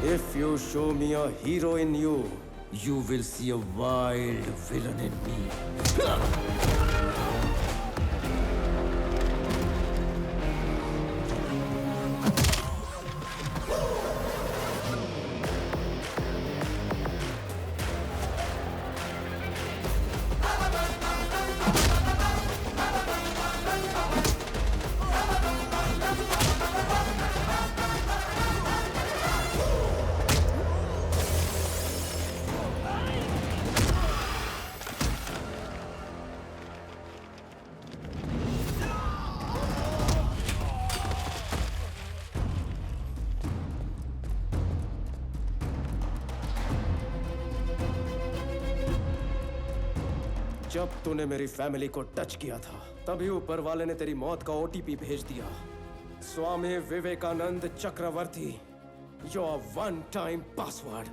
If you show me a hero in you, you will see a wild villain in me. जब तूने मेरी family को touch किया था, तभी ऊपर वाले ने तेरी मौत का ओटीपी भेज दिया। स्वामी विवेकानंद चक्रवर्ती, योर वन टाइम पासवर्ड।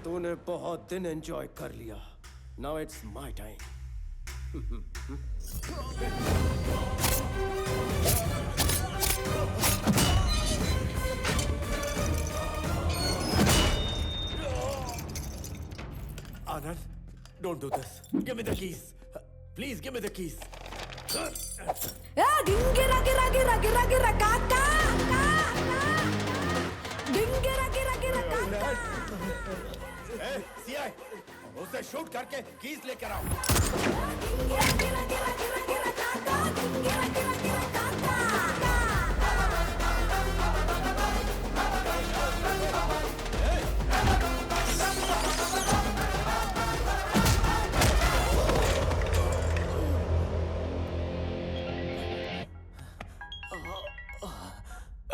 तूने बहुत दिन एंजॉय कर लिया। Now it's my time. Anand, don't do this. Give me the keys. Please give me the keys. Dingira gira gira gira gira kaka. Dingira gira gira kaka. CI, उसे shoot करके keys लेकर आओ। Dingira gira gira gira gira kaka. Dingira gira gira kaka.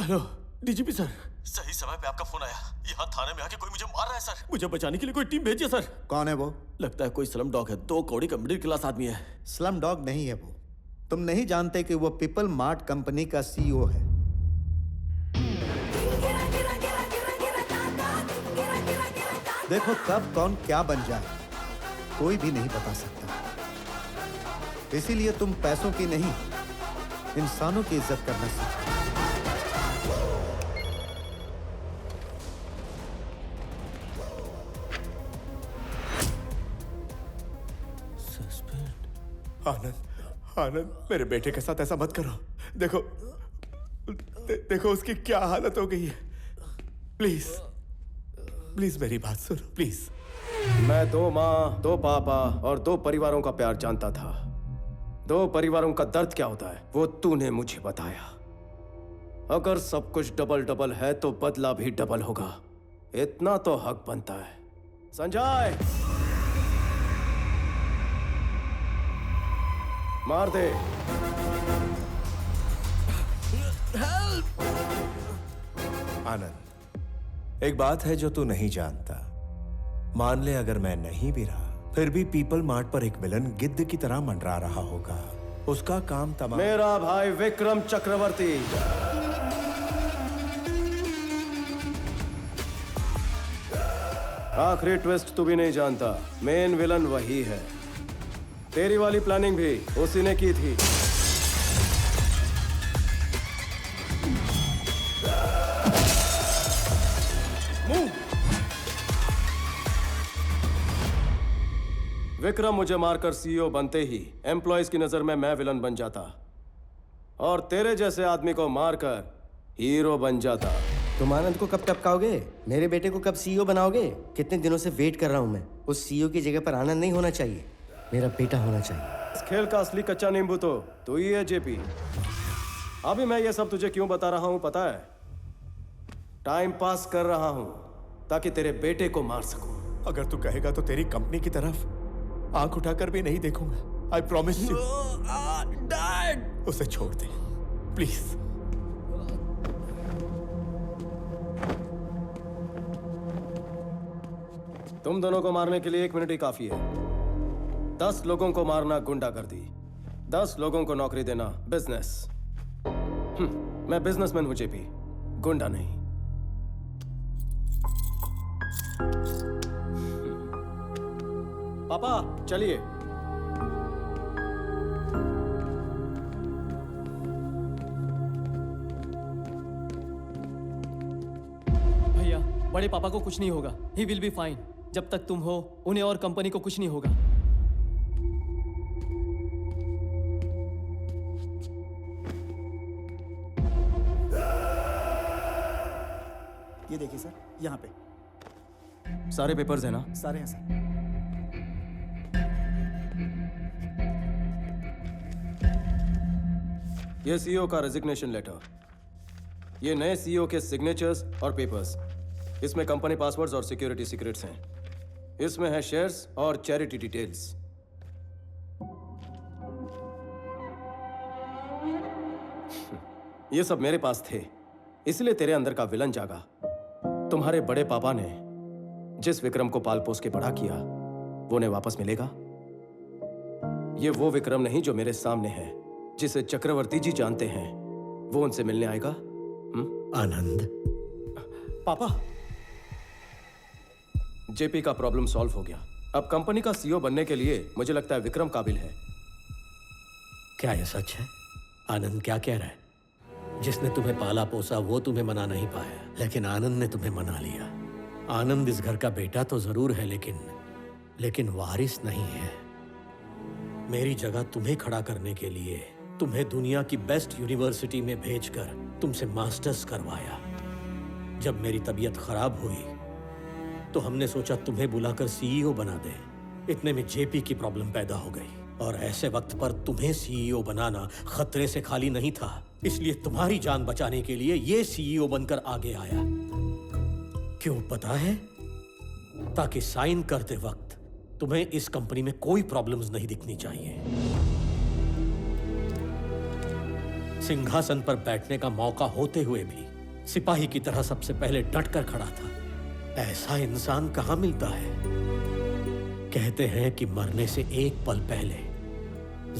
Hello DGP sir. सही समय पे आपका phone आया। यहाँ थाने में आके कोई मुझे मार रहा है सर। मुझे बचाने के लिए कोई टीम भेजिए सर। कौन है वो? लगता है कोई स्लम डॉग है। 2 कौड़ी का मिडिल क्लास आदमी है। स्लम डॉग नहीं है वो। तुम नहीं जानते कि वो पीपल मार्ट कंपनी का सीईओ है। देखो कब कौन क्या बन जाए कोई भी नहीं बता सकता। इसीलिए तुम पैसों की नहीं, इंसानों की इज्जत करना सीखो। आनंद, आनंद, मेरे बेटे के साथ ऐसा मत करो। देखो, देखो उसकी क्या हालत हो गई है। प्लीज, प्लीज मेरी बात सुनो, प्लीज। मैं 2 माँ, 2 पापा और 2 परिवारों का प्यार जानता था। 2 परिवारों का दर्द क्या होता है वो तूने मुझे बताया। अगर सब कुछ डबल डबल है तो बदला भी डबल होगा। इतना तो हक बनता है। संजय, मार दे। आनंद, एक बात है जो तू नहीं जानता। मान ले अगर मैं नहीं भी रहा, फिर भी पीपल मार्ट पर एक विलन गिद्ध की तरह मंडरा रहा होगा। उसका काम तमाम। मेरा भाई विक्रम चक्रवर्ती। आखिरी ट्विस्ट तू भी नहीं जानता। मेन विलन वही है। तेरी वाली प्लानिंग भी उसी ने की थी। विक्रम मुझे मारकर सीईओ बनते ही एम्प्लॉयज की नजर में मैं विलन बन जाता और तेरे जैसे आदमी को मारकर हीरो बन जाता। तुम आनंद को कब टपकाओगे? मेरे बेटे को कब सीईओ बनाओगे? कितने दिनों से वेट कर रहा हूं मैं। उस सीईओ की जगह पर आनंद नहीं होना चाहिए, मेरा बेटा होना चाहिए। इस खेल का असली कच्चा नींबू तो तू ही है जेपी। अभी मैं ये सब तुझे क्यों बता रहा हूं पता है? टाइम पास कर रहा हूं ताकि तेरे बेटे को मार सकूं। अगर तू कहेगा तो तेरी कंपनी की तरफ आंख उठाकर भी नहीं देखूंगा। I promise you. डैड, उसे छोड़ दे प्लीज। तुम दोनों को मारने के लिए 1 मिनट ही काफी है। 10 लोगों को मारना गुंडागर्दी, 10 लोगों को नौकरी देना बिजनेस। मैं बिजनेसमैन हूं जेपी, गुंडा नहीं। पापा चलिए। भैया, बड़े पापा को कुछ नहीं होगा। He will be fine. जब तक तुम हो, उन्हें और कंपनी को कुछ नहीं होगा। ये देखिए सर, यहाँ पे सारे पेपर्स हैं ना? सारे हैं सर। ये सीईओ का रेजिग्नेशन लेटर, ये नए सीईओ के सिग्नेचर्स और पेपर्स। इसमें कंपनी पासवर्ड्स और सिक्योरिटी सीक्रेट्स हैं। इसमें है शेयर्स और चैरिटी डिटेल्स। ये सब मेरे पास थे, इसलिए तेरे अंदर का विलन जागा। तुम्हारे बड़े पापा ने जिस विक्रम को पाल पोस के बड़ा किया, वो उन्हें वापस मिलेगा? ये वो विक्रम नहीं जो मेरे सामने है, जिसे चक्रवर्ती जी जानते हैं। वो उनसे मिलने आएगा? आनंद, पापा, जेपी का प्रॉब्लम सॉल्व हो गया। अब कंपनी का सीईओ बनने के लिए मुझे लगता है विक्रम काबिल है। क्या ये सच है? आनंद क्या कह रहा है? जिसने तुम्हें पाला पोसा वो तुम्हें मना नहीं पाया, लेकिन आनंद ने तुम्हें मना लिया। आनंद इस घर का बेटा तो जरूर है, लेकिन वारिस नहीं है। मेरी जगह तुम्हें खड़ा करने के लिए तुम्हें दुनिया की बेस्ट यूनिवर्सिटी में भेजकर तुमसे मास्टर्स करवाया। जब मेरी तबीयत खराब हुई तो हमने सोचा तुम्हें बुलाकर सीईओ बना दें। इतने में जेपी की प्रॉब्लम पैदा हो गई, और ऐसे वक्त पर तुम्हें सीईओ बनाना खतरे से खाली नहीं था। इसलिए तुम्हारी जान बचाने के लिए ये सीईओ बनकर आगे आया। क्यों पता है? ताकि साइन करते वक्त तुम्हें इस कंपनी में कोई प्रॉब्लम्स नहीं दिखनी चाहिए। सिंहासन पर बैठने का मौका होते हुए भी सिपाही की तरह सबसे पहले डटकर खड़ा था। ऐसा इंसान कहां मिलता है? कहते हैं कि मरने से एक पल पहले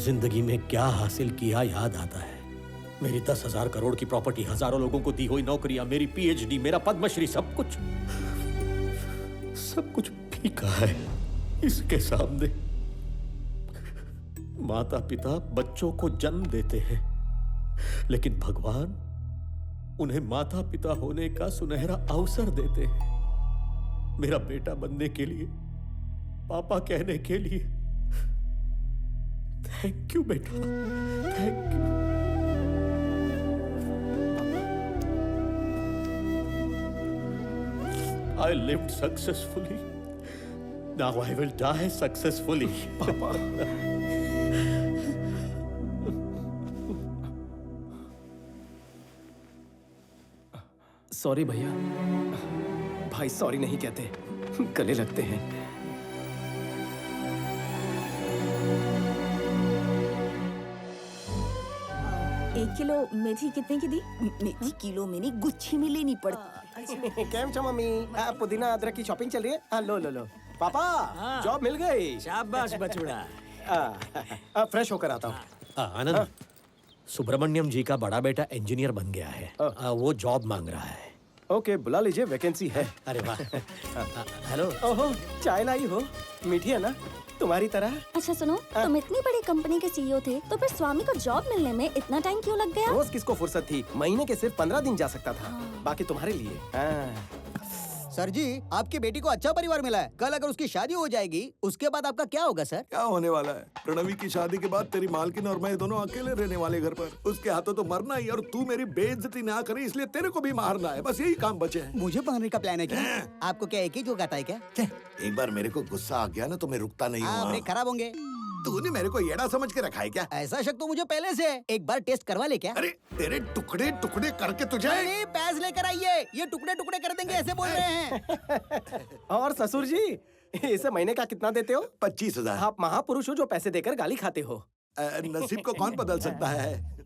जिंदगी में क्या हासिल किया याद आता है। मेरी 10,000 करोड़ की प्रॉपर्टी, हजारों लोगों को दी हुई नौकरियां, मेरी पीएचडी, मेरा पद्मश्री, सब कुछ फीका है इसके सामने। माता पिता बच्चों को जन्म देते हैं, लेकिन भगवान उन्हें माता पिता होने का सुनहरा अवसर देते हैं। मेरा बेटा बनने के लिए, पापा कहने के लिए थैंक यू बेटा, thank you. I lived successfully. Now I will die successfully. Papa. Sorry भैया। भाई सॉरी नहीं कहते, गले लगते हैं। 1 किलो मेथी कितने की दी? मेथी किलो में नहीं, गुच्छी में लेनी पड़ती। केम छो मम्मी? पुदीना अदरक की शॉपिंग चल रही है? हाँ, लो पापा, जॉब मिल गई। शाबाश बचुड़ा। फ्रेश होकर आता हूँ। आनंद, सुब्रमण्यम जी का बड़ा बेटा इंजीनियर बन गया है। वो जॉब मांग रहा है। ओके, बुला लीजिए, वैकेंसी है। अरे वाह। हेलो। ओहो, चाय लाई हो? मीठी है ना, तुम्हारी तरह। अच्छा सुनो, तुम इतनी बड़ी कंपनी के सीईओ थे, तो फिर स्वामी को जॉब मिलने में इतना टाइम क्यों लग गया? रोज किसको फुर्सत थी? महीने के सिर्फ 15 दिन जा सकता था। बाकी तुम्हारे लिए। सर जी, आपकी बेटी को अच्छा परिवार मिला है। कल अगर उसकी शादी हो जाएगी, उसके बाद आपका क्या होगा सर? क्या होने वाला है? प्रणवी की शादी के बाद तेरी मालकिन और मैं दोनों अकेले रहने वाले घर पर। उसके हाथों तो मरना ही, और तू मेरी बेइज्जती ना करे इसलिए तेरे को भी मारना है। बस यही काम बचे हैं। मुझे मारने का प्लान है क्या? आपको क्या एक ही जो आता है क्या? एक बार मेरे को गुस्सा आ गया ना तो मैं रुकता नहीं आप हूँ। खराब होंगे। तूने मेरे को येड़ा समझ के रखा है क्या? ऐसा शक तो मुझे पहले से है। एक बार टेस्ट करवा ले क्या? अरे तेरे टुकड़े टुकड़े करके तुझे। नहीं, पैस लेकर आइए। ये टुकड़े टुकड़े कर देंगे ऐसे बोल रहे हैं। और ससुर जी, इसे महीने का कितना देते हो? 25,000। आप महापुरुष हो जो पैसे देकर गाली खाते हो। नसीब को कौन बदल सकता है?